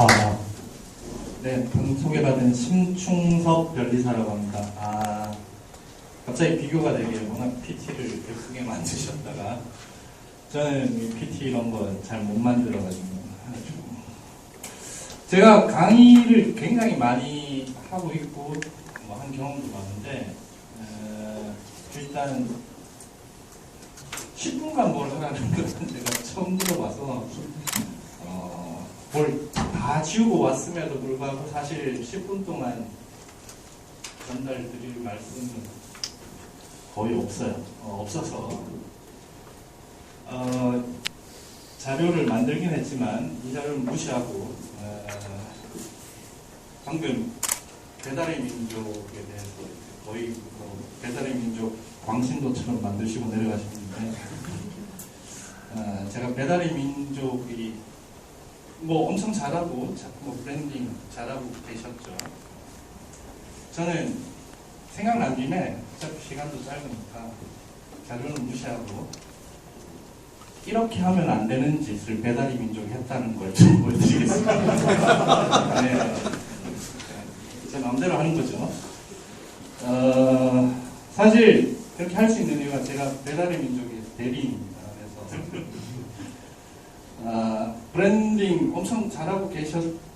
아, 네, 방금 소개받은 심충섭 변리사라고 합니다. 갑자기 비교가 되게 워낙 PT를 예쁘게 만드셨다가 저는 이 PT 이런 거 잘 못 만들어가지고 제가 강의를 굉장히 많이 하고 있고 뭐 한 경험도 많은데 일단 10분간 뭘 하라는 건 제가 처음 들어봐서 뭘 다 지우고 왔음에도 불구하고 사실 10분 동안 전달드릴 말씀은 거의 없어요. 없어서 자료를 만들긴 했지만 이 자료를 무시하고 방금 배달의 민족에 대해서 거의 배달의 민족 광신도처럼 만드시고 내려가시는데 제가 배달의 민족이 뭐 엄청 잘하고 뭐 브랜딩 잘하고 계셨죠. 저는 생각난 김에 어차피 시간도 짧으니까 자료는 무시하고 이렇게 하면 안 되는 짓을 배달의 민족이 했다는 걸 좀 보여드리겠습니다. 네. 제 마음대로 하는 거죠. 사실 그렇게 할 수 있는 이유가 제가 배달의 민족의 대리인입니다. 그래서 브랜딩 엄청 잘하고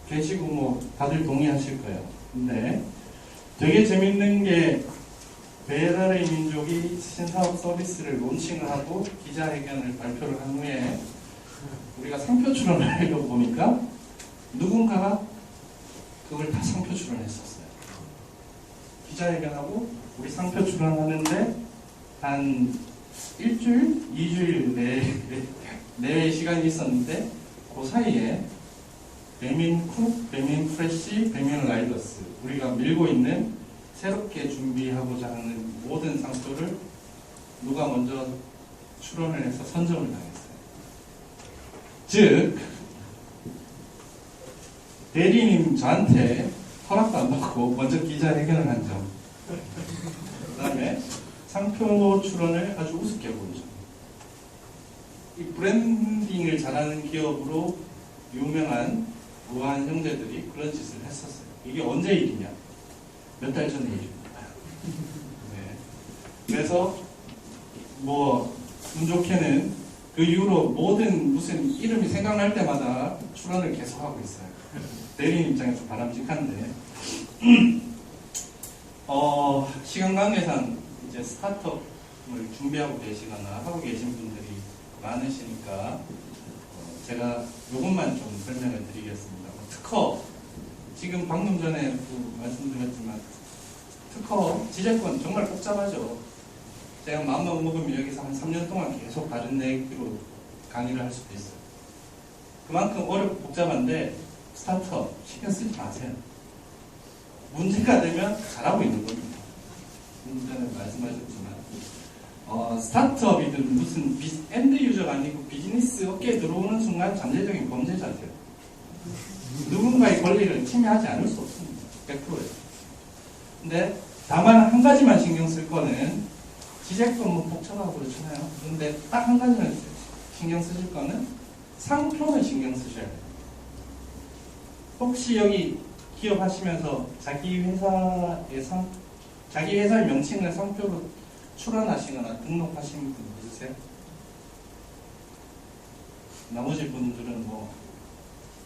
계시고 뭐 다들 동의하실 거예요. 근데 되게 재밌는 게 배달의 민족이 신사업 서비스를 론칭을 하고 기자회견을 발표를 한 후에 우리가 상표 출원을 하려고 보니까 누군가가 그걸 다 상표 출원했었어요. 기자회견하고 우리 상표 출원하는데 한 일주일, 2주일 내외의 시간이 있었는데 그 사이에 배민쿡, 배민프레쉬, 배민라이더스 우리가 밀고 있는 새롭게 준비하고자 하는 모든 상표를 누가 먼저 출원을 해서 선점을 당했어요. 즉 대리님 저한테 허락도 안 받고 먼저 기자회견을 한 점, 그 다음에 상표 출원을 아주 우습게 본 점. 이 브랜딩을 잘하는 기업으로 유명한 우한 형제들이 그런 짓을 했었어요. 이게 언제 일이냐? 몇 달 전의 일입니다. 네. 그래서 뭐 운 좋게는 그 이후로 모든 무슨 이름이 생각날 때마다 출원을 계속하고 있어요. 대리인 입장에서 바람직한데 시간 관계상 이제 스타트업을 준비하고 계시거나 하고 계신 분들이 많으시니까 제가 이것만 좀 설명을 드리겠습니다. 특허, 지금 방금 전에 말씀드렸지만 특허, 지재권 정말 복잡하죠. 제가 마음만 먹으면 여기서 한 3년 동안 계속 다른 얘기로 강의를 할 수도 있어요. 그만큼 어렵고 복잡한데 스타트업 신경 쓰지 마세요. 문제가 되면 잘하고 있는 겁니다. 전에 말씀하셨지만 스타트업이든 무슨 엔드 유저가 아니고 비즈니스 업계에 들어오는 순간 잠재적인 범죄자세요. 누군가의 권리를 침해하지 않을 수 없습니다. 100%예요. 근데 다만 한 가지만 신경 쓸 거는 지재권 뭐 복잡하고 그렇잖아요. 그런데 딱 한 가지만 신경 쓰실 거는 상표는 신경 쓰셔야 돼요. 혹시 여기 기업 하시면서 자기 회사의 명칭을 상표로 출원하시거나 등록하신 분 있으세요? 나머지 분들은 뭐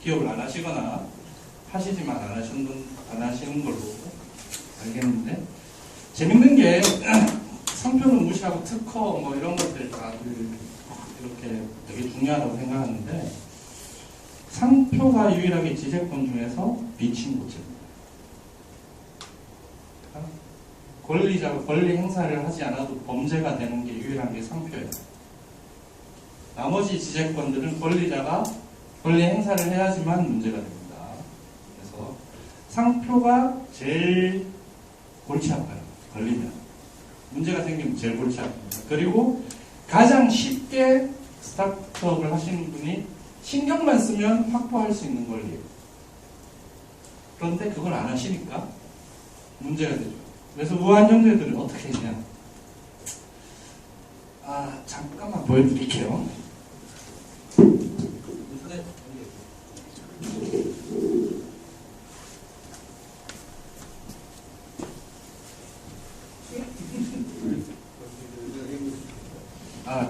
기업을 안 하시거나 하시지만 안 하시는 걸로 알겠는데, 재밌는 게 상표는 무시하고 특허 뭐 이런 것들 다들 이렇게 되게 중요하다고 생각하는데 상표가 유일하게 지재권 중에서 비침고죄입니다. 권리자가 권리 행사를 하지 않아도 범죄가 되는 게 유일한 게 상표예요. 나머지 지재권들은 권리자가 권리 행사를 해야지만 문제가 됩니다. 그래서 상표가 제일 골치 아파요. 걸리면. 문제가 생기면 제일 골치 아픕니다. 그리고 가장 쉽게 스타트업을 하시는 분이 신경만 쓰면 확보할 수 있는 권리예요. 그런데 그걸 안 하시니까 문제가 되죠. 그래서 우한 형제들은 어떻게 했냐? 잠깐만 보여드릴게요.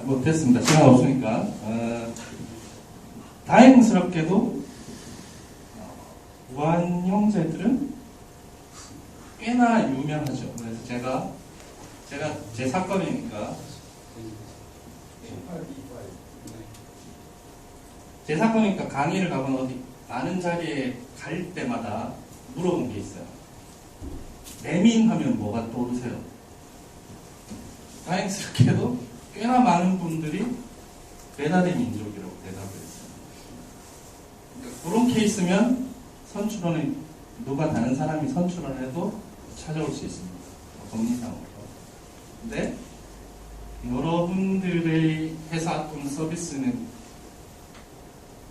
뭐 됐습니다. 시간 없으니까. 다행스럽게도 무한 형제들은 꽤나 유명하죠. 그래서 제가 제 사건이니까 강의를 가거나 어디 많은 자리에 갈 때마다 물어본 게 있어요. 내민하면 뭐가 떠오르세요? 다행스럽게도 꽤나 많은 분들이 배달의 민족이라고 대답을 했어요. 그러니까 그런 케이스면 선출원에 누가 다른 사람이 선출을 해도 찾아올 수 있습니다. 법리상으로. 근데 여러분들의 회사 또는 서비스는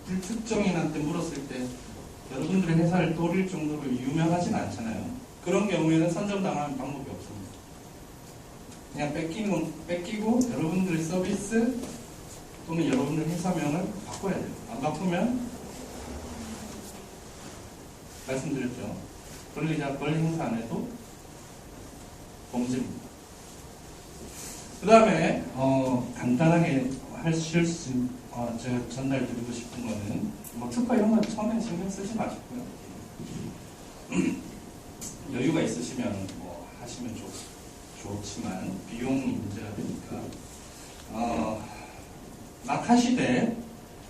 불특정인한테 물었을 때 여러분들의 회사를 떠올릴 정도로 유명하진 않잖아요. 그런 경우에는 선점당하는 방법이 없습니다. 그냥 뺏기고 여러분들의 서비스 또는 여러분들 회사명을 바꿔야 돼요. 안 바꾸면 말씀드렸죠. 권리자 권리 행사 안 해도 범죄입니다. 그 다음에 간단하게 하실 수 제가 전달드리고 싶은 거는 뭐 특허 이런 건 처음엔 신경 쓰지 마시고요. 여유가 있으시면 뭐 하시면 좋지만 비용이 문제가 되니까 막 하시되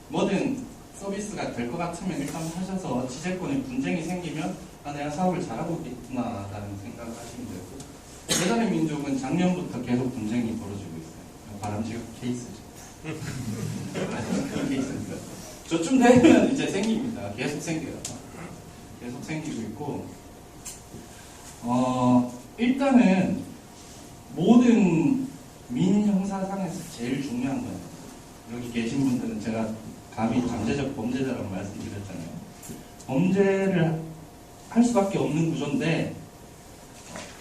뭐든 서비스가 될 것 같으면 일단 하셔서 지재권에 분쟁이 생기면 내가 사업을 잘하고 있구나 라는 생각을 하시면 되고, 배달의 민족은 작년부터 계속 분쟁이 벌어지고 있어요. 바람직한 케이스죠. 케이스입니다. 저쯤 되면 이제 생깁니다. 계속 생겨요. 계속 생기고 있고, 일단은 모든 민형사상에서 제일 중요한 거예요. 여기 계신 분들은 제가 감히 잠재적 범죄자라고 말씀드렸잖아요. 범죄를 할 수밖에 없는 구조인데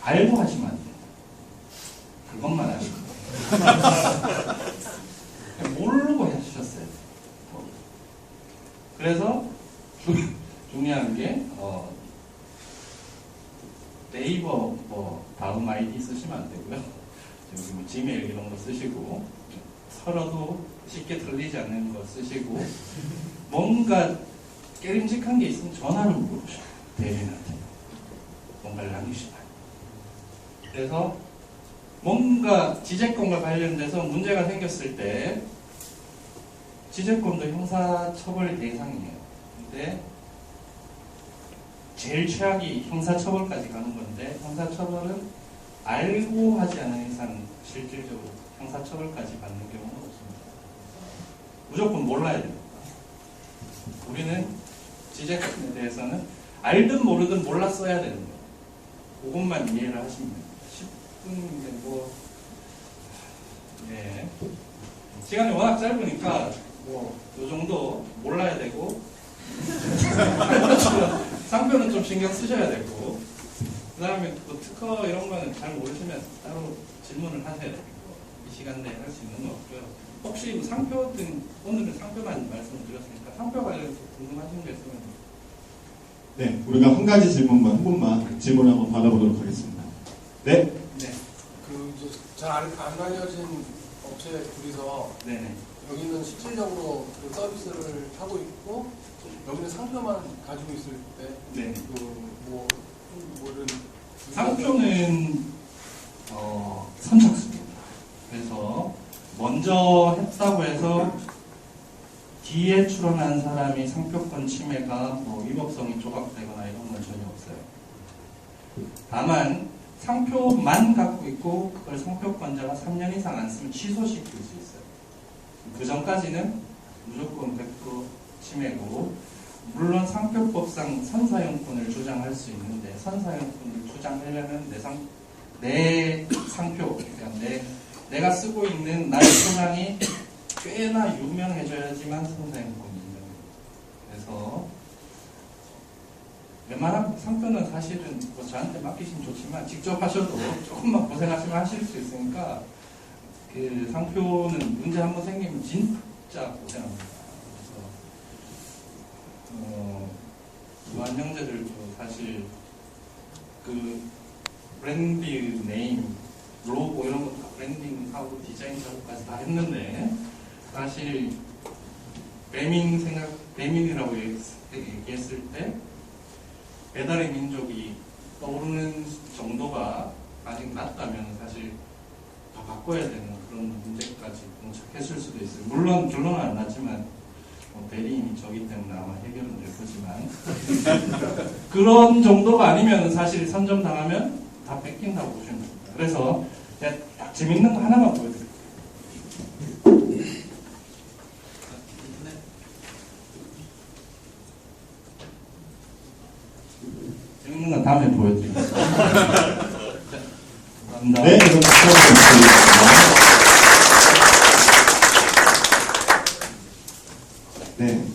알고 하시면 안 돼요. 그것만 하시고 모르고 해주셨어요. 그래서 중요한 게 네이버 뭐 다음 아이디 쓰시면 안 되고요. 여기 뭐 지메일 이런 거 쓰시고 서로도 쉽게 들리지 않는 거 쓰시고 뭔가 깨림직한 게 있으면 전화로 물어보셔요. 대리인한테 뭔가를 남기시면. 그래서 뭔가 지재권과 관련돼서 문제가 생겼을 때 지재권도 형사처벌 대상이에요. 근데 제일 최악이 형사처벌까지 가는 건데, 형사처벌은 알고 하지 않은 이상 실질적으로 형사처벌까지 받는 경우는 없습니다. 무조건 몰라야 됩니다. 우리는 지재권에 대해서는 알든 모르든 몰랐어야 되는 거예요. 그것만 이해를 하시면 됩니다. 10분인데 뭐 예. 시간이 워낙 짧으니까 뭐 이 정도 몰라야 되고 상표는 좀 신경 쓰셔야 되고, 그 다음에 또 특허 이런 거는 잘 모르시면 따로 질문을 하셔야 되고, 이 시간 내에 할 수 있는 거 없고요. 혹시 상표 등 오늘은 상표만 말씀을 드렸으니까 상표 관련해서 궁금하신 게 있으면. 네, 우리가 한 가지 질문만 한 번만 질문 한번 받아보도록 하겠습니다. 네. 네. 잘 안 알려진 업체 둘이서 네네. 여기는 실질적으로 그 서비스를 하고 있고 여기는 상표만 가지고 있을 때 네. 뭐를 상표는 선착순입니다. 그래서 먼저 했다고 해서 뒤에 출원한 사람이 상표권 침해가 뭐 위법성이 조각되거나 이런 건 전혀 없어요. 다만 상표만 갖고 있고 그걸 상표권자가 3년 이상 안 쓰면 취소시킬 수 있어요. 그 전까지는 무조건 100% 침해고, 물론 상표법상 선사용권을 주장할 수 있는데, 선사용권을 주장하려면 내 상표, 그러니까 내가 쓰고 있는 나의 소장이 꽤나 유명해져야지만 선사용권이 인정돼요. 그래서 웬만한 상표는 사실은 뭐 저한테 맡기시면 좋지만 직접 하셔도 조금만 고생하시면 하실 수 있으니까, 그 상표는 문제 한번 생기면 진짜 고생합니다. 그래서 무한 형제들도 사실 그 브랜드 네임, 로고 이런 거 브랜딩 하고 디자인 작업까지 다 했는데 사실 배민이라고 얘기했을 때 배달의 민족이 떠오르는 정도가 아직 낮다면 사실 다 바꿔야 되는 그런 문제까지 봉착했을 수도 있어요. 물론 결론은 안 났지만 대리인이 저기 때문에 아마 해결은 될 거지만 그런 정도가 아니면 사실 선점당하면 다 뺏긴다고 보시면 됩니다. 그래서 제가 딱 재밌는 거 하나만 보여드릴게요. 재밌는 건 다음에 보여드리겠습니다. 감사합니다. 네, 그럼 박수 한번 부탁드리겠습니다. 네,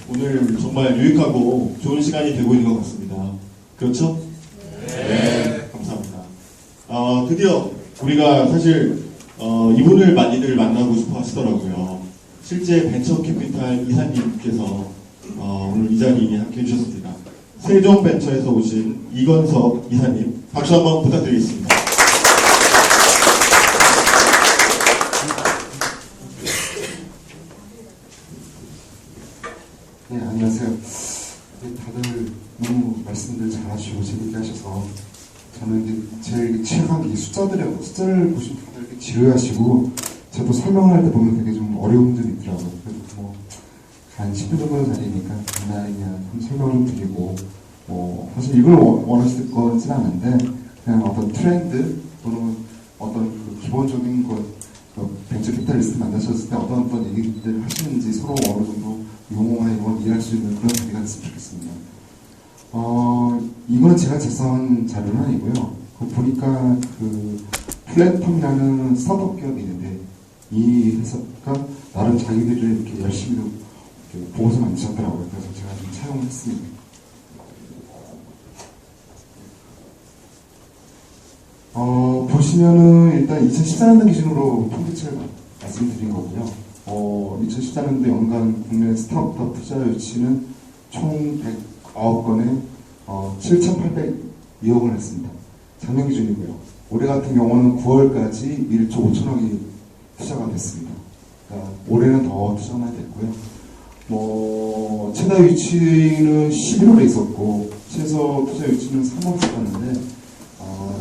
오늘 정말 유익하고 좋은 시간이 되고 있는 것 같습니다. 그렇죠? 네, 감사합니다. 드디어 우리가 사실 이분을 많이들 만나고 싶어 하시더라고요. 실제 벤처 캐피탈 이사님께서 오늘 이 자리에 함께 해주셨습니다. 세종벤처에서 오신 이건석 이사님, 박수 한번 부탁드리겠습니다. 네, 안녕하세요. 네, 다들 너무 말씀들 잘하시고 재밌게 하셔서 저는 이제 제일 취약한 게 숫자를 보시면 다들 이렇게 지루하시고 저도 설명할 때 보면 되게 좀 어려운 점이 있더라고요. 그래서 한 10분 정도 자리니까 간단히 그냥 설명을 좀 드리고 사실 이걸 원하실 거는 않은데 그냥 어떤 트렌드 또는 어떤 그 기본적인 것 벤처 캐피탈리스트 만나셨을 때 어떤 얘기들을 하시는지 서로 어느 정도 용어나 이런 걸 이해할 수 있는 그런 자리가 됐으면 좋겠습니다. 이거는 제가 작성한 자료는 아니고요. 보니까 그 플랫폼이라는 스타트업 기업이 있는데 이 회사가 나름 자기들을 이렇게 열심히 이렇게 보고서 만드셨더라고요. 그래서 제가 좀 차용을 했습니다. 보시면은 일단 2014년도 기준으로 통계치를 말씀드린 거고요. 2014년도 연간 국내 스타트업 투자 유치는 총 109건에 7,802억을 했습니다. 작년 기준이고요. 올해 같은 경우는 9월까지 1조 5천억이 투자가 됐습니다. 그러니까 올해는 더 투자가 많이 됐고요. 최다 유치는 11월에 있었고 최소 투자 유치는 3월 있었는데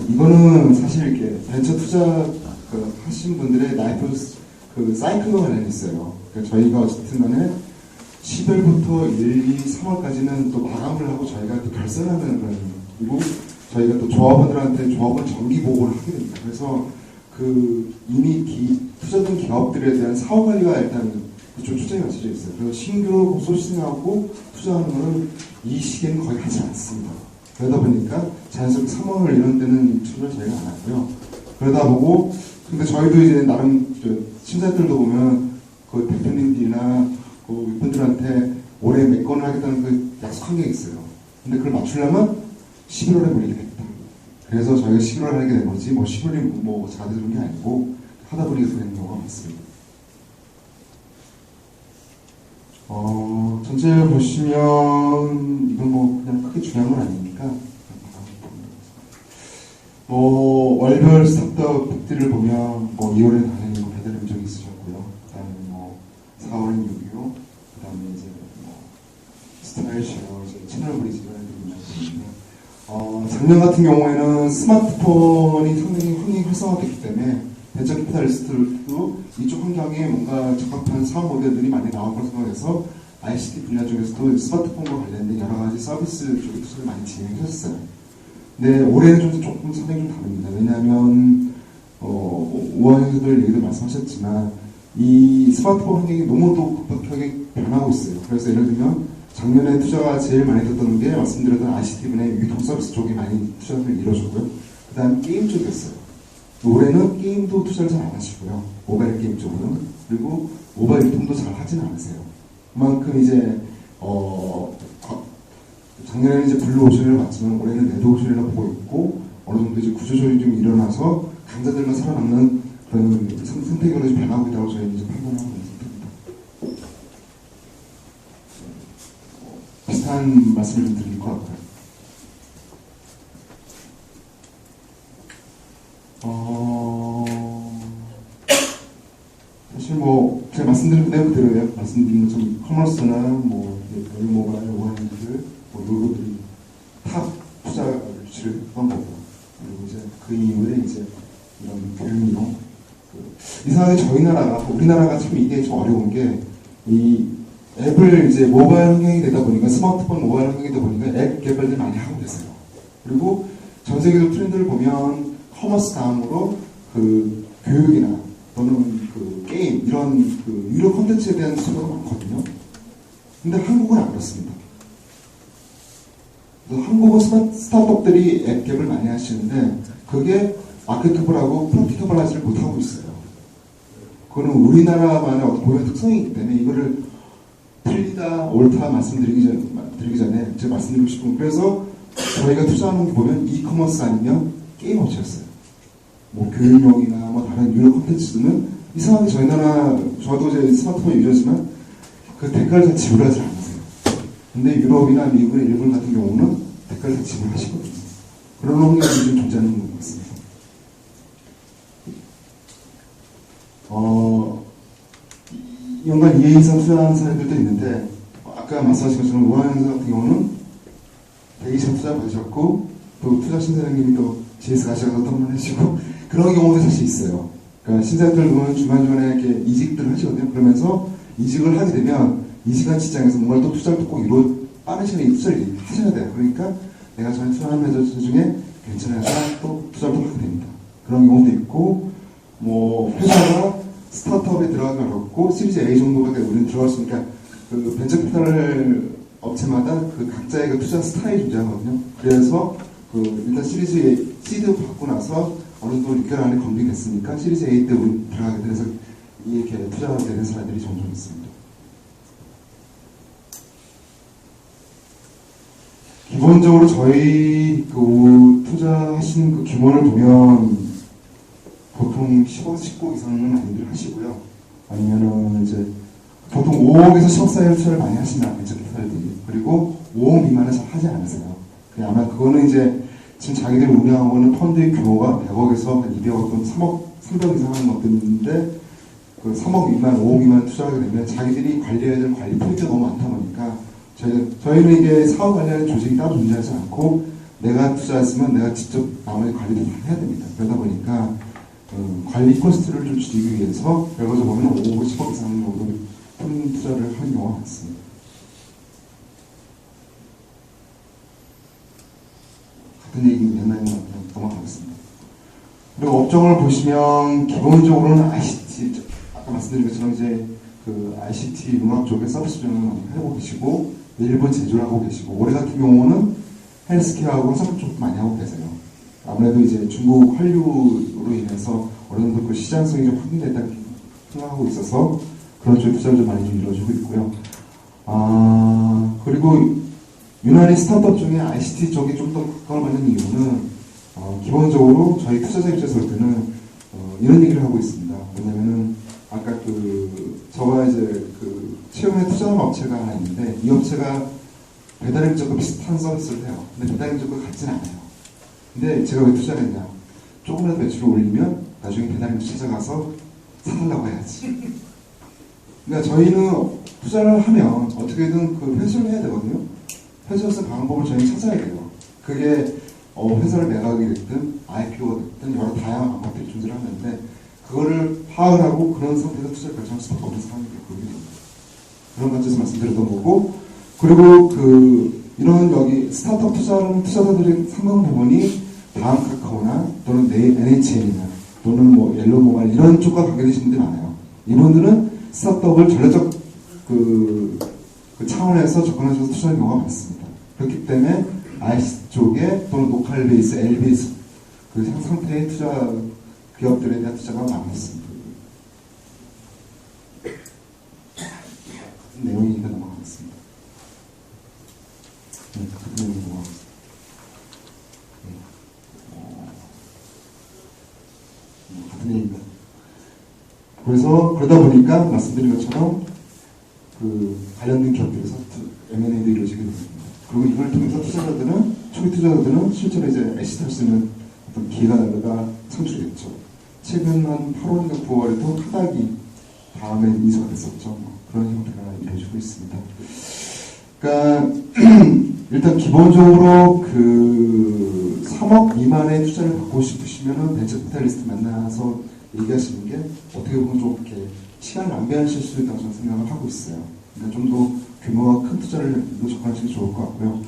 이거는 사실 이렇게 벤처 투자 하신 분들의 라이프 사이클과 관련이 있어요. 그러니까 저희가 어쨌든 간에 10월부터 1, 2, 3월까지는 또 마감을 하고 저희가 또 결산하는 그리고 저희가 또 조합원들한테 조합원 정기 보고를 하게 됩니다. 그래서 이미 투자된 기업들에 대한 사후 관리가 일단 그쪽 투자에 맞춰져 있어요. 그래서 신규로 소싱하고 투자하는 거는 이 시기에는 거의 하지 않습니다. 그러다 보니까 자연스럽게 3월 이런 때는 투자를 저희가 안 하고요. 그러다 보고 근데 저희도 이제 나름 심사들도 보면 그 대표님들이나 그 이분들한테 올해 몇 건을 하겠다는 그 약속한 게 있어요. 근데 그걸 맞추려면 11월에 몰리겠다. 그래서 저희가 11월에 하게 된 거지 11월이 자주 그런 게 아니고 하다 보니까 그런 경우가 많습니다. 전체 보시면 이건 그냥 크게 중요한 건 아니니까 월별 스타트업들을 보면 2월에 당연히 배달의 민족이 있으셨고요. 그다음에 4월은 6.25, 그다음에 이제 스타일쉐어, 채널 브리지 이런 애들이 있는데 작년 같은 경우에는 스마트폰이 상당히 흔히 활성화됐기 때문에 벤처 캐피탈리스트들도 이쪽 환경에 뭔가 적합한 사업 모델들이 많이 나올 것을 생각해서 ICT 분야 중에서도 스마트폰과 관련된 여러 가지 서비스 쪽에 투자를 많이 진행하셨어요. 근데 올해는 조금 상당히 좀 다릅니다. 왜냐하면 우원님들 얘기도 말씀하셨지만 이 스마트폰 환경이 너무 또 급박하게 변하고 있어요. 그래서 예를 들면 작년에 투자가 제일 많이 됐던 게 말씀드렸던 ICT 분야의 유통 서비스 쪽이 많이 투자를 이루어졌고요. 그 다음 게임 쪽이었어요. 올해는 게임도 투자를 잘 안 하시고요. 모바일 게임 쪽으로는. 그리고 모바일 유통도 잘 하지는 않으세요. 그만큼 이제 작년에는 이제 블루오션을 봤지만 올해는 레드오션이라고 보고 있고 어느 정도 이제 구조조정이 좀 일어나서 강자들만 살아남는 그런 생태계로 좀 변하고 있다고 저희는 이제 판단하고 있습니다. 비슷한 말씀을 좀 드릴 것 같고요. 말씀드린 그대로예요. 말씀드린 것처럼 커머스나 뭐 모바일, 오한들, 뭐 놀고들이 탑 투자를 유치를 한 거고, 그리고 이제 그 이후에 이제 이런 교육용 이상하게 저희 나라가 우리나라가 참 이게 좀 어려운 게 이 앱을 이제 모바일 환경이 되다 보니까 스마트폰 모바일 환경이 되다 보니까 앱 개발들 많이 하고 계세요. 그리고 전 세계적 트렌드를 보면 커머스 다음으로 그 교육이나 또는 그 게임 이런 그 유료 콘텐츠에 대한 수요가 많거든요. 근데 한국은 안 그렇습니다. 그래서 한국은 스타트업들이 앱 개발 많이 하시는데 그게 마케터블하고 프로피터블하지를 못하고 있어요. 그거는 우리나라만의 어떤 고유한 특성이기 때문에 이거를 틀리다 옳다 말씀드리기 전에 제가 말씀드리고 싶은 그래서 저희가 투자하는 거 보면 이커머스 아니면 게임 업체였어요. 뭐 교육용이나 뭐 다른 유료 콘텐츠들은 이상하게 저희 나라 저도 이제 스마트폰 유저지만 그 대가를 다 지불하지 않으세요. 근데 유럽이나 미국이나 일본 같은 경우는 대가를 다 지불하시거든요. 그런 환경이 좀 존재하는 것 같습니다. 연간 EA 이상 투자하는 사람들도 있는데 아까 말씀하신 것처럼 우한사 같은 경우는 100 이상 투자 받으셨고 또 투자 신사장님이 또 GS 가셔서 떠나시고 그런 경우도 사실 있어요. 그러니까 신사들 보면 중간중간에 이렇게 이직들을 하시거든요. 그러면서 이직을 하게 되면 이 시간 직장에서 뭔가를 또 투자를 꼭 빠른 시간에 투자를 하셔야 돼요. 그러니까 내가 전에 투자한 회사 중에 괜찮아서 또 투자를 하게 됩니다. 그런 경우도 있고 뭐 회사가 스타트업에 들어가기 어렵고 시리즈 A 정도밖에 우리는 들어갈 수 있으니까 그 벤처 캐피탈 업체마다 그 각자의 그 투자 스타일이 존재하거든요. 그래서 그 일단 시리즈 A, 시드 받고 나서 어느 정도 6개월 안에 검증이 됐으니까 시리즈 A 때 우리 들어가게 돼서 이렇게 투자하게 되는 사람들이 종종 있습니다. 기본적으로 저희 그 투자하신 그 규모를 보면 보통 10억, 19억 이상은 많이들 하시고요. 아니면은 이제 보통 5억에서 10억 사이에 투자를 많이 하시나 벤처 캐피탈들이. 그리고 5억 미만은 잘 하지 않으세요. 아마 그거는 이제 지금 자기들이 운영하고 있는 펀드의 규모가 100억에서 한 200억 또는 3억, 300억 이상 하는 것들인데 그 3억 미만, 5억 미만 투자하게 되면 자기들이 관리해야 될 관리 포인트가 너무 많다 보니까 저희는 이게 사업 관리하는 조직이 따로 존재하지 않고 내가 투자했으면 내가 직접 나머지 관리를 다 해야 됩니다. 그러다 보니까 관리 코스트를 좀 줄이기 위해서 결과적으로 보면 5억, 10억 이상 정도 큰 투자를 하는 경우가 많습니다. 같은 얘기는 옛날에 넘어가겠습니다. 그리고 업종을 보시면 기본적으로는 ICT, 아까 말씀드린 것처럼 이제 그 ICT 융합 쪽에 서비스 전을 많이 하고 계시고 일본 제조를 하고 계시고 올해 같은 경우는 헬스케어하고 화장품 쪽도 많이 하고 계세요. 아무래도 이제 중국 한류로 인해서 어느 정도 그 시장성이 좀 확인됐다 생각하고 있어서 그런 쪽에 투자를 좀 많이 좀 이루어지고 있고요. 그리고 유난히 스타트업 중에 ICT 쪽이 좀 더 각광을 받는 이유는 기본적으로 저희 투자자 입장에서 볼 때는 이런 얘기를 하고 있습니다. 왜냐면은 아까 저와 이제 최근에 투자한 업체가 하나 있는데 이 업체가 배달행정과 비슷한 서비스를 해요. 근데 배달행정과 같지는 않아요. 근데 제가 왜 투자를 했냐? 조금이라도 매출을 올리면 나중에 배달행정 찾아가서 사달라고 해야지. 그러니까 저희는 투자를 하면 어떻게든 그 회수를 해야 되거든요. 회수를 쓰는 방법을 저희는 찾아야 돼요. 그게 회사를 매각이 됐든 IPO가 됐든 여러 다양한 방법들이 존재를 하는데 그거를 파악을 하고 그런 상태에서 투자를 결정할 수밖에 없는 상황이 되거든요. 그런 관점에서 말씀드렸던 거고 그리고 이런 여기 스타트업 투자하는 투자자들의 상당 부분이 다음 카카오나 또는 NHN이나 또는 뭐 옐로우모바일 이런 쪽과 관계되신 분들이 많아요. 이분들은 스타트업을 전략적 그 차원에서 접근하셔서 투자하는 경우가 많습니다. 그렇기 때문에 IC 쪽에 또는 로컬 베이스, L 베이스 그 상태의 투자 기업들에 대한 투자가 많았습니다. 같은 내용이니까 넘어가겠습니다. 네, 같은 내용이 넘어가겠습니다. 같은 얘기입니다. 그래서 그러다 보니까 말씀드린 것처럼 관련된 기업들에서 M&A도 이루어지게 됩니다. 그리고 이걸 통해서 초기 투자자들은 실제로 이제 애시탈 수 있는 어떤 기회가 창출이 됐죠. 최근 한 8월인가 9월에도 카닥이 다음에 인수가 됐었죠. 뭐 그런 형태가 이루어지고 있습니다. 그러니까 일단 기본적으로 그 3억 미만의 투자를 받고 싶으시면은 벤처 캐피탈리스트 만나서 얘기하시는 게 어떻게 보면 좀 이렇게 시간을 낭비하실 수 있다고 저는 생각을 하고 있어요. 그러니까 좀 더 규모가 큰 투자를 접근하시는 게 좋을 것 같고요.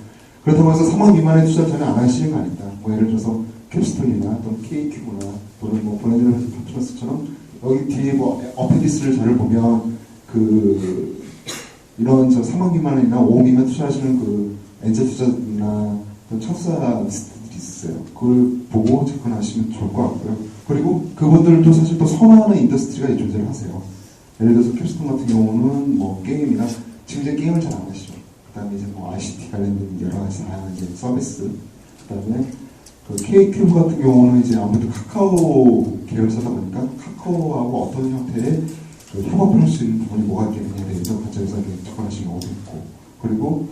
그렇다고 해서 3억 미만의 투자를 전혀 안 하시는 거 아니다. 뭐 예를 들어서 캡스톤이나 또는 KQ나 또는 뭐 브랜드 파트너스처럼 여기 뒤에 뭐 어펜디스를 잘 보면 그 이런 저 3억 미만이나 5억 미만 투자하시는 그 엔젤 투자나 청사 리스트들이 있어요. 그걸 보고 접근하시면 좋을 것 같고요. 그리고 그분들도 사실 또 선호하는 인더스트리가 존재를 하세요. 예를 들어서 캡스톤 같은 경우는 뭐 게임이나 지금 이제 게임을 잘 안 하시죠. 그 다음에 이제 뭐 ICT 관련된 여러 가지 다양한 이제 서비스. 그 다음에 그 KQ 같은 경우는 이제 아무래도 카카오 계열사다 보니까 카카오하고 어떤 형태의 그 협업을 할 수 있는 부분이 뭐가 있겠느냐에 대해서 관점에서 접근하시는 경우도 있고, 그리고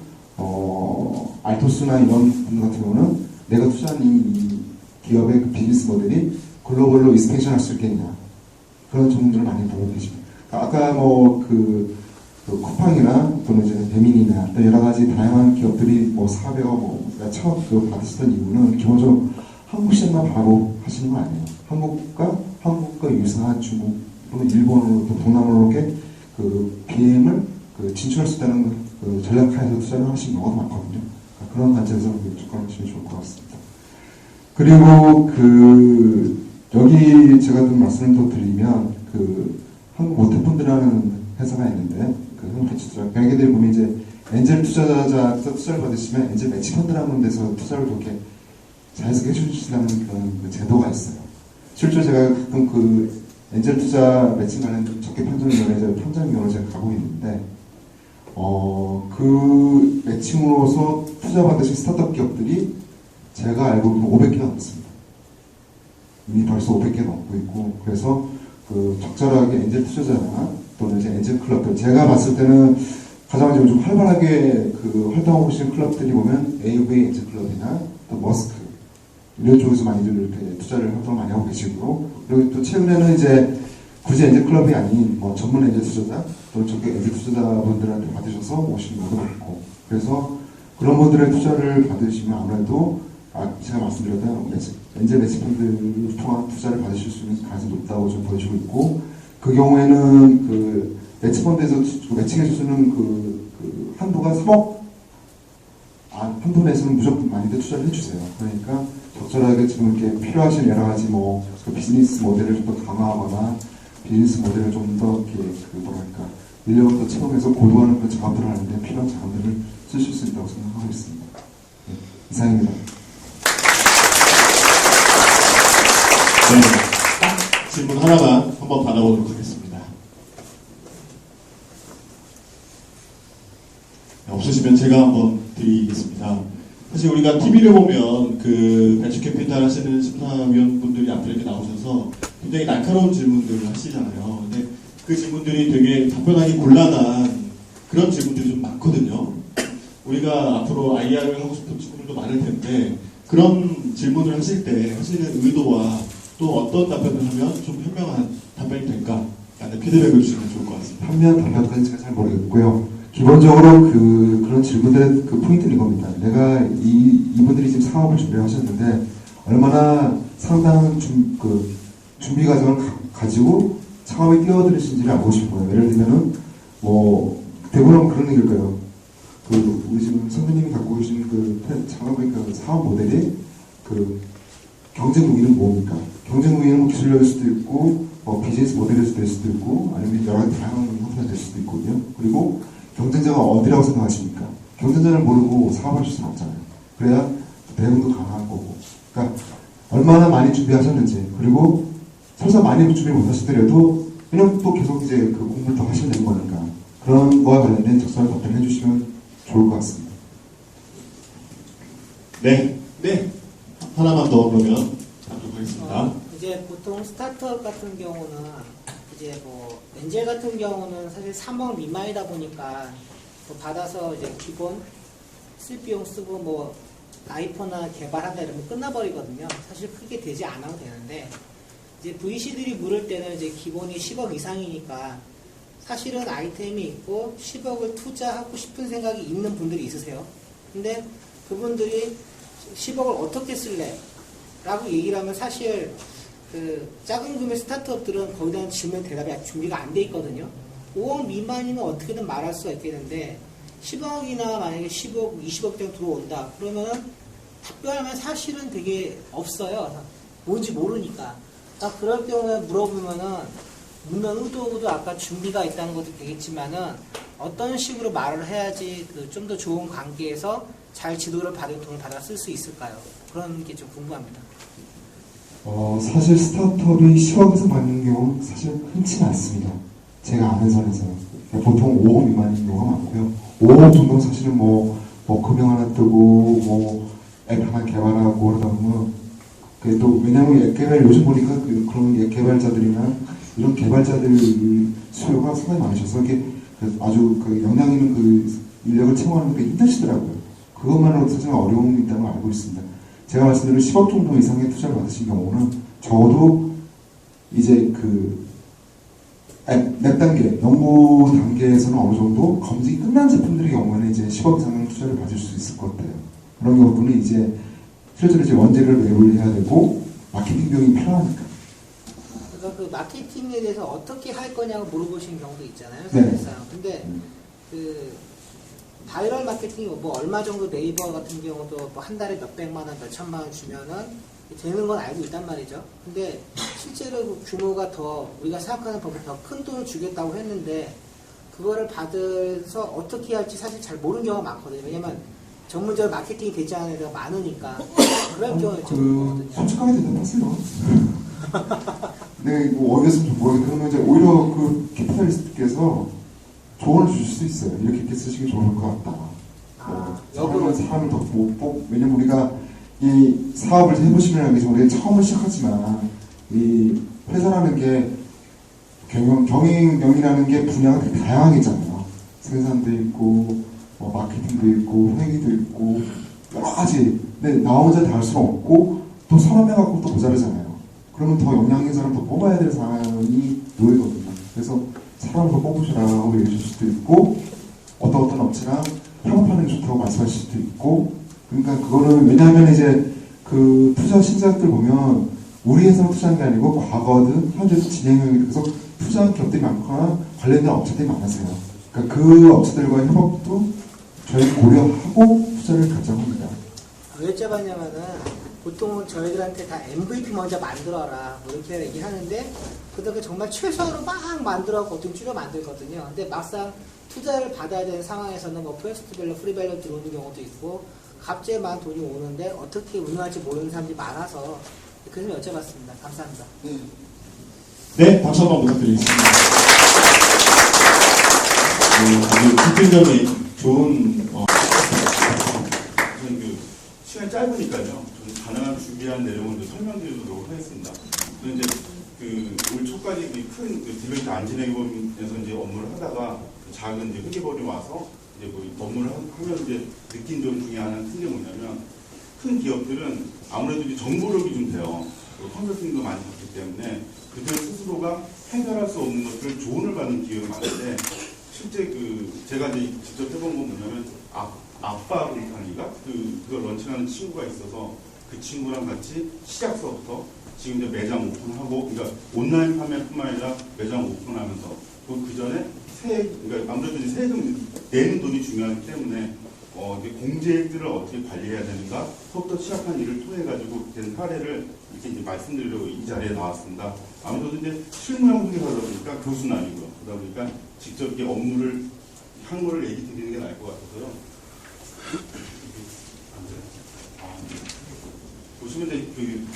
알토스나 이런 분들 같은 경우는 내가 투자한 이 기업의 그 비즈니스 모델이 글로벌로 익스펜션 할 수 있겠냐, 그런 전문들을 많이 보고 계십니다. 아까 뭐 그 쿠팡이나 또는 이제 배민이나 또 여러 가지 다양한 기업들이 뭐 400억 뭐 처음 그 받으시던 이유는 기본적으로 한국 시장만 바로 하시는 건 아니에요. 한국과 유사한 중국 또는 일본으로 또 동남아로 이렇게 그 BM을 그 진출할 수 있다는 그 전략하에서 투자를 하시는 경우가 많거든요. 그러니까 그런 관점에서 접근하시면 좋을 것 같습니다. 그리고 그 여기 제가 좀 말씀을 또 드리면 그 한국 모태펀드라는 회사가 있는데 그 한국 투자 걔네들이 보면 이제 엔젤 투자자 투자를 받으시면 엔젤 매치 펀드라는 데서 투자를 그렇게 자연스럽게 해주신다는 그런 그 제도가 있어요. 실제로 제가 가끔 그 엔젤 투자 매칭 관련 적게 판정위원회 판정위원회 제가 가고 있는데 그 매칭으로서 투자 받으신 스타트업 기업들이 제가 알고 보면 500개 넘었습니다. 이미 벌써 500개 넘고 있고, 그래서 그 적절하게 엔젤 투자자나 또는 이제 엔젤 클럽들, 제가 봤을 때는 가장 요즘 활발하게 그 활동하고 계시는 클럽들이 보면 AOA 엔젤 클럽이나 또 머스크 이런 쪽에서 많이들 이렇게 투자를 활동을 많이 하고 계시고, 그리고 또 최근에는 이제 굳이 엔젤 클럽이 아닌 뭐 전문 엔젤 투자자 또는 저기 엔젤 투자자분들한테 받으셔서 오시는 경우도 많고, 그래서 그런 분들의 투자를 받으시면 아무래도 제가 말씀드렸던 엔젤 매치 펀드를 통한 투자를 받으실 수 있는 가능성이 높다고 좀 보여주고 있고, 그 경우에는 그 매치 펀드에서 매칭해 주시는 그 한도가 3억 한도 내에서는 무조건 많이들 투자를 해주세요. 그러니까 적절하게 지금 이렇게 필요하신 여러 가지 뭐 그 비즈니스 모델을 좀 더 강화하거나 비즈니스 모델을 좀 더 이렇게 그 뭐랄까 인력을 더 채용해서 고도화하는 그런 작업들을 하는데 필요한 자원들을 쓰실 수 있다고 생각하고 있습니다. 네, 이상입니다. 네, 질문 하나만 한번 받아보도록 하겠습니다. 네, 없으시면 제가 한번 드리겠습니다. 사실 우리가 TV를 보면 그 벤처 캐피탈 하시는 심사위원분들이 앞에 이렇게 나오셔서 굉장히 날카로운 질문들을 하시잖아요. 근데 그 질문들이 되게 답변하기 곤란한 그런 질문들이 좀 많거든요. 우리가 앞으로 IR을 하고 싶은 친구들도 많을 텐데 그런 질문을 하실 때 하시는 의도와 또 어떤 답변을 하면 좀 현명한 답변이 될까? 라는 피드백을 주시면 좋을 것 같습니다. 현명한 답변까지 제가 잘 모르겠고요. 기본적으로 그런 질문들의 그 포인트는 이겁니다. 내가 이분들이 지금 사업을 준비하셨는데 얼마나 상당한 준비 과정을 가지고 창업에 뛰어들으신지를 알고 싶어요. 예를 들면은 뭐 대부분 그런 얘기일 거예요. 우리 지금 선생님이 갖고 계신 창업의 그 사업 모델이 그 경쟁 우위는 뭡니까? 경쟁 우위는 기술력일 수도 있고, 뭐 비즈니스 모델일 될 수도 있고, 아니면 여러 가지 다양한 형태가 될 수도 있거든요. 그리고 경쟁자가 어디라고 생각하십니까? 경쟁자를 모르고 사업하실 수는 없잖아요. 그래야 대응도 강한 거고. 그러니까 얼마나 많이 준비하셨는지, 그리고 설사 많이 준비 못하시더라도 그냥 또 계속 이제 그 공부를 더 하시면 되는 거니까 그런 거와 관련된 적절한 답변을 해주시면 좋을 것 같습니다. 네. 하나만 더 그러면 하도록 하겠습니다. 이제 보통 스타트업 같은 경우는 이제 뭐 엔젤 같은 경우는 사실 3억 미만이다 보니까 뭐 받아서 이제 기본 쓸 비용 쓰고 뭐 아이폰이나 개발하다 이러면 끝나버리거든요. 사실 크게 되지 않아도 되는데 이제 VC들이 물을 때는 이제 기본이 10억 이상이니까 사실은 아이템이 있고 10억을 투자하고 싶은 생각이 있는 분들이 있으세요. 근데 그분들이 10억을 어떻게 쓸래? 라고 얘기를 하면 사실 그 작은 규모의 스타트업들은 거기에 대한 질문 대답이 아직 준비가 안 돼 있거든요. 5억 미만이면 어떻게든 말할 수가 있겠는데 10억이나 만약에 10억, 20억 정도 들어온다. 그러면은 답변하면 사실은 되게 없어요. 뭔지 모르니까. 그럴 경우에 물어보면은 물론 의도도 아까 준비가 있다는 것도 되겠지만은 어떤 식으로 말을 해야지 그 좀 더 좋은 관계에서 잘 지도를 받은 돈을 받아 쓸 수 있을까요? 그런 게 좀 궁금합니다. 사실 스타트업이 10억에서 받는 경우는 사실 흔치 않습니다. 제가 아는 선에서. 보통 5억 미만인 경우가 많고요. 5억 정도는 사실은 뭐 금형 하나 뜨고, 앱 하나 개발하고 그러다 보면, 또, 왜냐면 앱 개발, 요즘 보니까 그런 앱 개발자들이나 이런 개발자들 수요가 상당히 많으셔서, 이게 아주 역량 있는 인력을 채용하는 게 힘드시더라고요. 그것만으로도 사실 어려움이 있다는 걸 알고 있습니다. 제가 말씀드린 10억 정도 이상의 투자를 받으신 경우는 적어도 이제 몇 단계, 연구 단계에서는 어느 정도 검증이 끝난 제품들의 경우에는 이제 10억 이상의 투자를 받을 수 있을 것 같아요. 그런 경우는 이제 실제로 이제 원재료를 매입을 해야 되고 마케팅 비용이 필요하니까. 그래서 그 마케팅에 대해서 어떻게 할 거냐고 물어보신 경우도 있잖아요. 네. 근데 그 바이럴 마케팅이 뭐 얼마 정도 네이버 같은 경우도 뭐 한 달에 몇 백만 원, 몇 천만 원 주면은 되는 건 알고 있단 말이죠. 근데 실제로 그 규모가 더 우리가 생각하는 법보다 더 큰 돈을 주겠다고 했는데 그거를 받아서 어떻게 할지 사실 잘 모르는 경우가 많거든요. 왜냐면 전문적으로 마케팅이 되지 않은 애가 많으니까 그런 경우에 좀 솔직하게 대답하세요. 네, 뭐 어디서 좀 모르겠는데 그러면 이제 오히려 그 캐피탈리스트께서 조언을 주실 수 있어요. 이렇게 쓰시기 좋을 것 같다. 사람을 더 못 왜냐면 우리가 이 사업을 해보시면 우리가 처음은 시작하지만 이 회사라는 게 경영이라는 게 분야가 되게 다양하겠잖아요. 생산도 있고 마케팅도 있고 회계도 있고 여러 가지. 근데 나 혼자 다 할 수는 없고 또 서너 명 갖고 또 모자르잖아요. 그러면 더 역량 있는 사람 더 뽑아야 될 상황이 놓이거든요. 그래서 사람을 더 뽑으시라고 얘기해 줄 수도 있고 어떤 업체랑 협업하는 게 좋다고 말씀하실 수도 있고 그러니까 그거는 왜냐하면 이제 그 투자 신작들 보면 우리 회사만 투자한 게 아니고 과거든 현재도 진행형이 돼서 투자한 기업들이 많거나 관련된 업체들이 많으세요. 그러니까 그 업체들과의 협업도 저희 고려하고 투자를 결정합니다. 왜 여쭤봤냐면은 보통은 저희들한테 다 MVP 먼저 만들어라 뭐 이렇게 얘기하는데 그다음에 정말 최소한으로 막 만들어갖고 어떻게 줄여 만들거든요. 근데 막상 투자를 받아야 되는 상황에서는 뭐 프레스트밸류, 프리밸류 들어오는 경우도 있고 갑자기 많은 돈이 오는데 어떻게 운영할지 모르는 사람들이 많아서 그래서 여쭤봤습니다. 감사합니다. 네, 박수 한번 부탁드리겠습니다. 아주 집중력이 좋은, 우선 시간이 짧으니까요. 좀 가능한 준비한 내용을 설명드리도록 하겠습니다. 이제 올 초까지 큰 디베이트 안 진행해보면서 이제 업무를 하다가 작은 이제 흑개벌이 와서 이제 업무를 하면 이제 느낀 점 중에 하나는 큰 게 뭐냐면 큰 기업들은 아무래도 이제 정보력이 좀 돼요. 컨설팅도 많이 받기 때문에 그들 스스로가 해결할 수 없는 것들을 조언을 받는 기회가 많은데 실제 제가 이제 직접 해본 건 뭐냐면 아빠 강의가 그걸 런칭하는 친구가 있어서 그 친구랑 같이 시작서부터 지금 이제 매장 오픈하고 그러니까 온라인 판매뿐만 아니라 매장 오픈하면서 그 전에 그러니까 아무래도 이제 세금 내는 돈이 중요하기 때문에 이제 공제들을 어떻게 관리해야 되는가부터 시작한 일을 통해 가지고 된 사례를 이렇게 이제 말씀드리려고 이 자리에 나왔습니다. 아무래도 이제 실무 형식이 하다 보니까 교수는 아니고요. 그러다 보니까 직접 이렇게 업무를 한 거를 얘기 드리는 게 나을 것 같아서요. 보시면 이제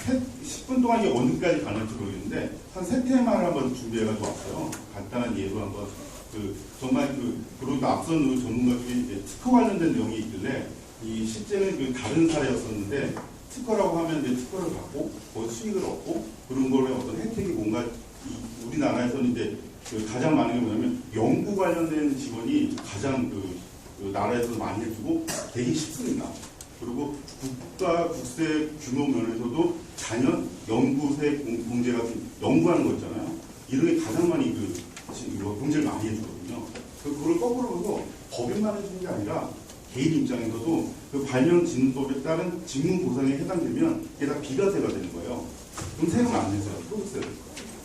10분 동안 이게 언제까지 가능할지 모르겠는데 한 3테마를 한번 준비해가지고 왔어요. 간단한 예로 한번 정말 그리고 앞선 전문가들이 이제 특허 관련된 내용이 있길래 이 실제는 다른 사례였었는데 특허라고 하면 이제 특허를 받고 수익을 얻고 그런 거에 어떤 혜택이 뭔가 우리나라에서는 이제 가장 많은 게 뭐냐면 연구 관련된 직원이 가장 나라에서 많이 해주고 되게 쉽습니다. 그리고 국가 국세 규모 면에서도 단연 연구세 공제 같은 연구하는 거 있잖아요. 이런 게 가장 많이 지금 공제를 많이 해주거든요. 그걸 거꾸로 보고 법인만 해주는 게 아니라 개인 입장에서도 그 발령 진법에 따른 직무 보상에 해당되면 이게 다 비과세가 되는 거예요. 그럼 세금 안 내세요. 소득세를.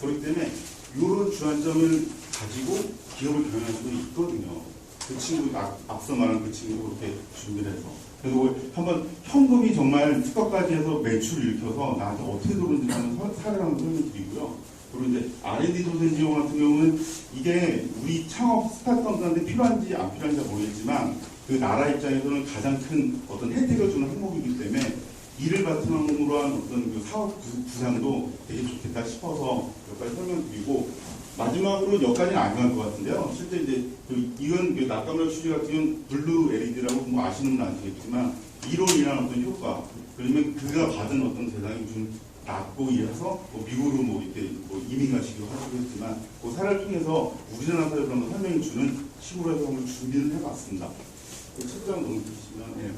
그렇기 때문에 이런 주안점을 가지고 기업을 경영할 수도 있거든요. 그 친구, 앞서 말한 그 친구 그렇게 준비를 해서. 그래서 한번 현금이 정말 특허까지 해서 매출을 일으켜서 나한테 어떻게 들어오는지 하는 사례를 한번 설명드리고요. 그리고 이제 R&D 도생 지원 같은 경우는 이게 우리 창업 스타트업들한테 필요한지 안 필요한지 모르겠지만 그 나라 입장에서는 가장 큰 어떤 혜택을 주는 항목이기 때문에 이를 바탕으로 한 어떤 그 사업 구상도 되게 좋겠다 싶어서 몇 가지 설명드리고 마지막으로 여기까지는 안 간 것 같은데요. 실제 이제 이건 그 낙감력 취지 같은 경우는 블루 LED라고 뭐 아시는 분은 아시겠지만 이론이라는 어떤 효과 그러면 그가 받은 어떤 대상이 좀 낮고 이래서 뭐 미국으로 뭐 이렇게 뭐 이민 가시기도 하시고 했지만 그 사례를 통해서 우리나라 사회를 한번 설명해 주는 식으로 해서 한번 준비를 해봤습니다. 그 책장 넘기시면 예.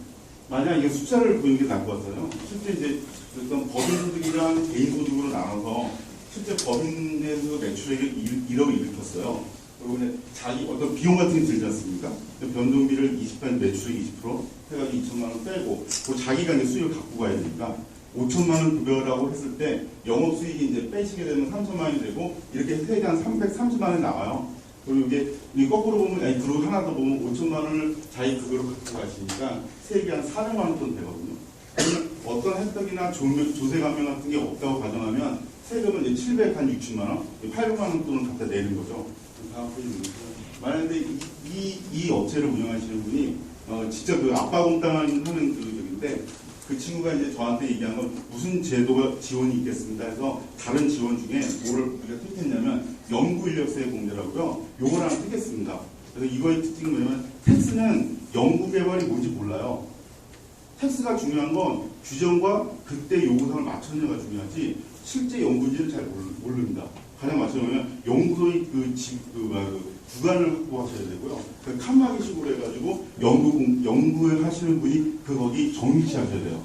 만약 이게 숫자를 보이는 게 나을 것 같아요. 실제 이제 어떤 법인소득이랑 개인소득으로 나눠서 실제 법인에서 매출액을 1억을 일으켰어요. 그리고 이제 자기 어떤 비용 같은 게 들지 않습니까? 변동비를 20% 매출액 20% 해가지고 2천만 원 빼고 그 자기가 이제 수익을 갖고 가야 되니까 5천만 원 급여라고 했을 때 영업수익이 이제 빼시게 되면 3천만 원이 되고 이렇게 세액이 한 330만 원이 나와요. 그리고 이게 거꾸로 보면 아니 그리고 하나 더 보면 5천만 원을 자기 급여로 갖고 가시니까 세액이 한 400만 원 정도 되거든요. 그러면 어떤 혜택이나 조세 감면 같은 게 없다고 가정하면 세금은 이제 760만 원, 800만 원 돈을 갖다 내는 거죠. 다음 페이지 보시면 만약에 이 업체를 운영하시는 분이 진짜 그 아빠 공당하는 그 적인데 그 친구가 이제 저한테 얘기한 건 무슨 제도가 지원이 있겠습니다 해서 다른 지원 중에 뭐를 우리가 택했냐면 연구인력세 공제라고요. 요걸 하나 택했습니다. 그래서 이거의 특징은 뭐냐면 텍스는 연구개발이 뭔지 몰라요. 텍스가 중요한 건 규정과 그때 요구사항을 맞췄냐가 중요하지 실제 연구인지는 잘 모릅니다. 가장 맞추려면 연구소의 구간을 확보하셔야 되고요. 그 칸막이식으로 해가지고 연구를 하시는 분이 거기 정리하셔야 돼요.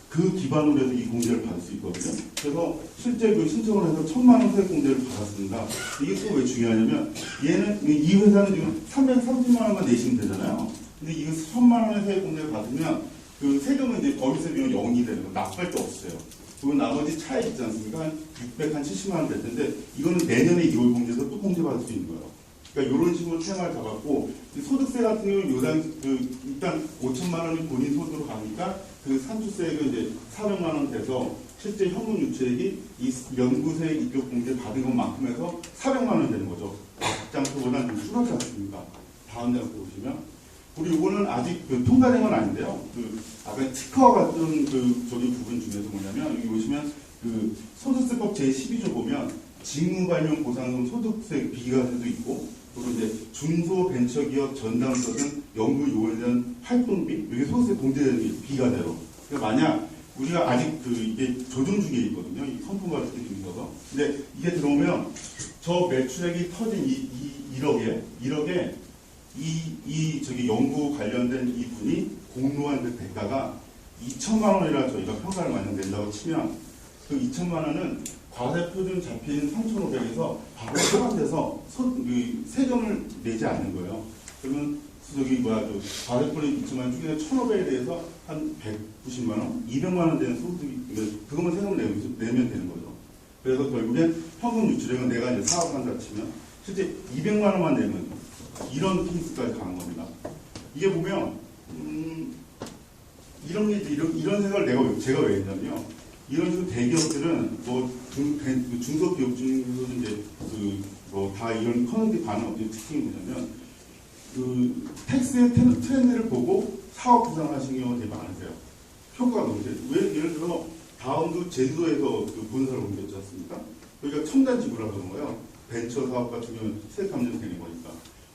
그 기반으로 해서 이 공제를 받을 수 있거든요. 그래서 실제 그 신청을 해서 1,000만 원 세액 공제를 받았습니다. 이게 또 왜 중요하냐면 이 회사는 지금 330만 원만 내시면 되잖아요. 근데 이거 1,000만 원의 세액 공제를 받으면 그 세금은 이제 법인세 비용은 0이 되는 거 납부할 게 없어요. 그리고 나머지 차액 있지 않습니까? 한 670만 원 될 텐데 이거는 내년에 2월 공제에서 또 공제받을 수 있는 거예요. 그러니까 이런 식으로 테마를 잡았고 소득세 같은 경우는 일단 5천만 원이 본인 소득으로 가니까 그 산출세액은 이제 400만 원 돼서 실제 현금 유출액이 이 연구세 이쪽 공제 받은 것만큼 해서 400만 원 되는 거죠. 앞장표보다는 좀 줄어들지 않습니까? 다음 장표 보시면 우리 이거는 아직 통과된 건 아닌데요. 아까 특허 같은 저기 부분 중에서 뭐냐면 여기 보시면 소득세법 제12조 보면 직무발령 보상금 소득세 비과세도 있고 그리고 이제 중소벤처기업 전담서 등 연구 요원에 대한 활동비 이게 소득세 공제되는 게 비과세로. 그러니까 만약 우리가 아직 이게 조정 중에 있거든요. 이 선풍 받을 때 중에서. 근데 이게 들어오면 저 매출액이 터진 1억에 저기 연구 관련된 이 분이 공로한 그 대가가 2천만 원이라 저희가 평가를 많이 낸다고 치면 그 2천만 원은 과세 표준 잡힌 3,500에서 바로 포함돼서 세금을 내지 않는 거예요. 그러면 과세 표준 2천만 원 중에 1,500에 대해서 한 190만 원, 200만 원 되는 소득이 그것만 세금을 내면 되는 거죠. 그래서 결국엔 현금 유출액은 내가 이제 사업을 한다 치면 실제 200만 원만 내면 이런 케이스까지 가는 겁니다. 이게 보면 이런 생각을 제가 왜 했냐면요. 이런 식으로 대기업들은 뭐 중소기업 중에서도 이제 다 이런 커뮤니티 반응업의 특징이 뭐냐면 텍스의 트렌드를 보고 사업 구상하시는 경우가 되게 많으세요. 효과가 너무 돼요. 왜 예를 들어 다음도 제주도에서 본사를 옮겼지 않습니까? 그러니까 첨단 지구라고 하는 거예요. 벤처 사업 같은 경우는 세액 감면 되는 거니까.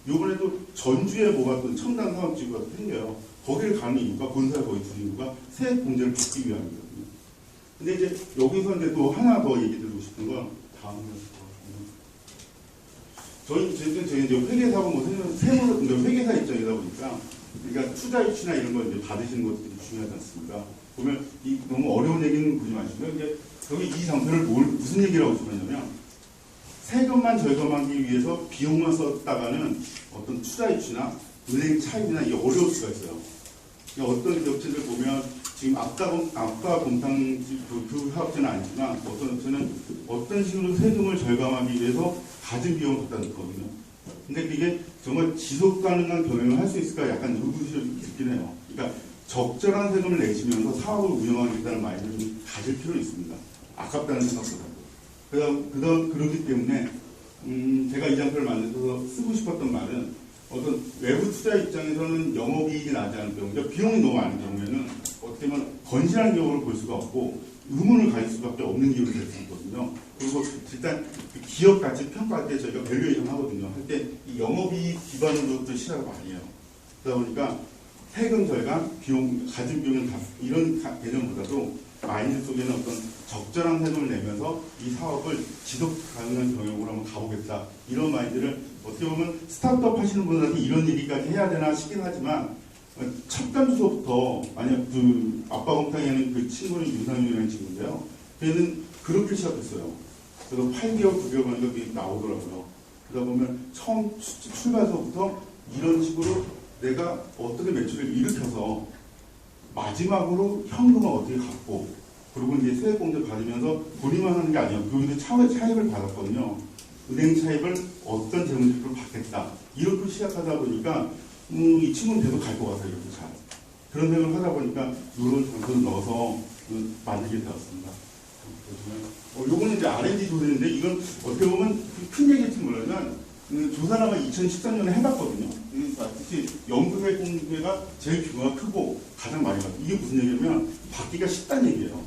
이번에도 전주에 뭐가 또 첨단 사업 지구가 생겨요. 거기를 가는 이유가 본사를 거기 두는 이유가 세액 공제를 받기 위함이거든요. 근데 이제 여기서 이제 또 하나 더 얘기 드리고 싶은 건 다음 저희 이제 회계사고 회계사 입장이다 보니까 그러니까 투자 유치나 이런 걸 이제 받으시는 것들이 중요하지 않습니까? 보면 너무 어려운 얘기는 보지 마시고요. 이제 여기 이 장표를 무슨 얘기라고 주냐면 세금만 절감하기 위해서 비용만 썼다가는 어떤 투자 유치나 은행 차입이나 이게 어려울 수가 있어요. 그러니까 어떤 업체들 보면 지금 아까 곰탕 그 사업체는 아니지만 어떤 업체는 어떤 식으로 세금을 절감하기 위해서 가진 비용을 갖다 넣거든요. 근데 그게 정말 지속 가능한 경영을 할 수 있을까 약간 의구심이 있긴 해요. 그러니까 적절한 세금을 내시면서 사업을 운영하겠다는 마인드를 좀 가질 필요는 있습니다. 아깝다는 생각보다. 그렇기 때문에 제가 이 장표를 만들어서 쓰고 싶었던 말은 어떤 외부 투자 입장에서는 영업이익이 나지 않을 경우, 그러니까 비용이 너무 많은 경우에는 어떻게 보면 건실한 경우를 볼 수가 없고 의문을 가질 수밖에 없는 기업이 될 수 있거든요. 그리고 일단 기업 가치 평가할 때 저희가 밸류에이션 하거든요. 할 때 이 영업이익 기반으로 또 시작을 많이 해요. 그러다 보니까 세금 절감, 비용, 가진 비용은 이런 개념보다도 마인드 속에는 어떤 적절한 세금을 내면서 이 사업을 지속 가능한 경영으로 한번 가보겠다. 이런 마인드를 어떻게 보면 스타트업 하시는 분들한테 이런 얘기까지 해야 되나 싶긴 하지만 첫 단추서부터 만약 그 아빠곰탕에 있는 그 친구는 윤상윤이라는 친구인데요. 걔는 그렇게 시작했어요. 그래서 8개월, 9개월 만에 그게 나오더라고요. 그러다 보면 처음 출발서부터 이런 식으로 내가 어떻게 매출을 일으켜서 마지막으로 현금을 어떻게 갚고 그리고 이제 세액공제 받으면서 본인만 하는 게 아니에요. 그분도 차입을 받았거든요. 은행 차입을 어떤 재무제표를 받겠다. 이렇게 시작하다 보니까 이 친구는 계속 갈 것 같아요. 이렇게 잘. 그런 생각을 하다 보니까 이런 장소를 넣어서 만들게 되었습니다. 요거는 이제 R&D 조사인데 이건 어떻게 보면 큰 얘기일지 몰라지만 조사를 아마 2013년에 해봤거든요. 특히 연구회 공개가 제일 규모가 크고 가장 많이 받고 이게 무슨 얘기냐면 받기가 쉽다는 얘기예요.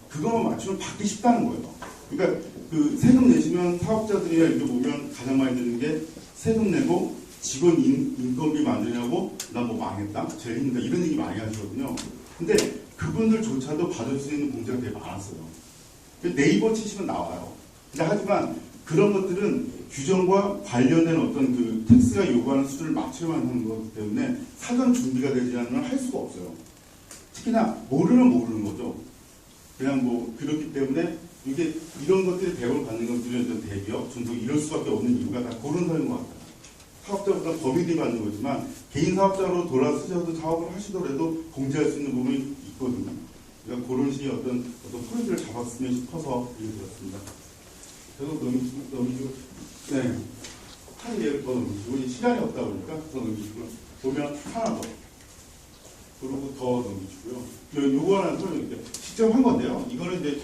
그거만 맞추면 받기 쉽다는 거예요. 그러니까 그 세금 내시면 사업자들이나 이렇게 보면 가장 많이 드는 게 세금 내고 직원 인건비 만드냐고 난 뭐 망했다, 제일 힘들다 이런 얘기 많이 하시거든요. 근데 그분들조차도 받을 수 있는 공제가 되게 많았어요. 네이버 치시면 나와요. 근데 하지만 그런 것들은 규정과 관련된 어떤 그 텍스가 요구하는 수준을 맞추려만 하는 거기 때문에 사전 준비가 되지 않으면 할 수가 없어요. 특히나 모르는 거죠. 그냥 뭐 그렇기 때문에 이게 이런 것들이 대우를 받는 것들은 대기업, 중소 이럴 수밖에 없는 이유가 다 그런 사인 것 같아요. 사업자보다 법인이 받는 거지만 개인 사업자로 돌아서셔도 사업을 하시더라도 공제할 수 있는 부분이 있거든요. 그러니까 그런 식의 어떤 포인트를 잡았으면 싶어서 이렇게 들었습니다. 그래서 넘기고, 네. 한 예를 더 넘기고, 시간이 없다 보니까 더 넘기시고요. 보면 하나 더. 그리고 더 넘기시고요. 요거 하나 설명드릴게요. 직접 한 건데요. 이거는 이제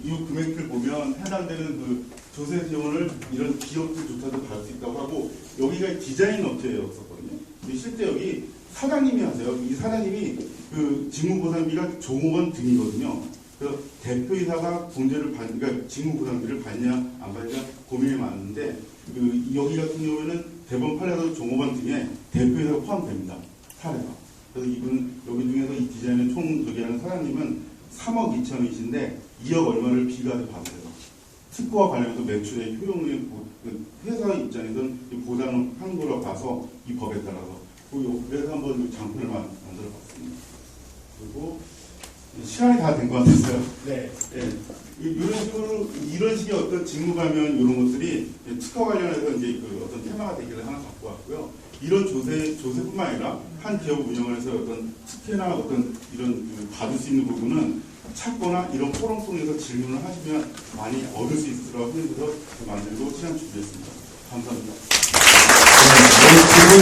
이 금액들 보면 해당되는 그 조세 비용을 이런 기업들조차도 받을 수 있다고 하고, 여기가 디자인 업체였었거든요. 실제 여기 사장님이 하세요. 이 사장님이 그 직무보상비가 종업원 등이거든요. 그래서 대표이사가 공제를 그러니까 직무보상비를 받냐 안 받냐 고민이 많은데 여기 같은 경우에는 대법원 판례도 종업원 등에 대표이사가 포함됩니다. 사례가. 그래서 이분 여기 중에서 이 디자인을 총 저기 하는 사장님은 3억 2천이신데 2억 얼마를 비과세 받으세요. 특허와 관련해서 매출의 효용의 회사 입장에서는 보장하는 거라고 봐서 이 법에 따라서 그래서 한번 장표를 만들어 봤습니다. 그리고 시간이 다 된 것 같았어요. 네. 이런 식의 어떤 직무 감면 이런 것들이 특허 관련해서 이제 그 어떤 테마가 되기를 하나 갖고 왔고요. 이런 조세뿐만 아니라 한 기업 운영을 해서 어떤 특혜나 어떤 이런 받을 수 있는 부분은 찾거나 이런 포럼 통해서 질문을 하시면 많이 얻을 수 있을 거라고 생각해서 만들고 시간 준비했습니다. 감사합니다. 네, 질문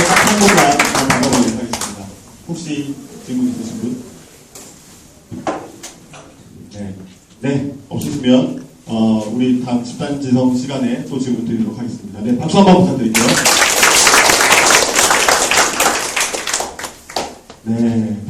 딱 한 번만 받아보도록 하겠습니다. 혹시 질문 있으신 분? 네, 없으시면 우리 다음 집단지성 시간에 또 질문 드리도록 하겠습니다. 네, 박수 한번 부탁드릴게요. 네.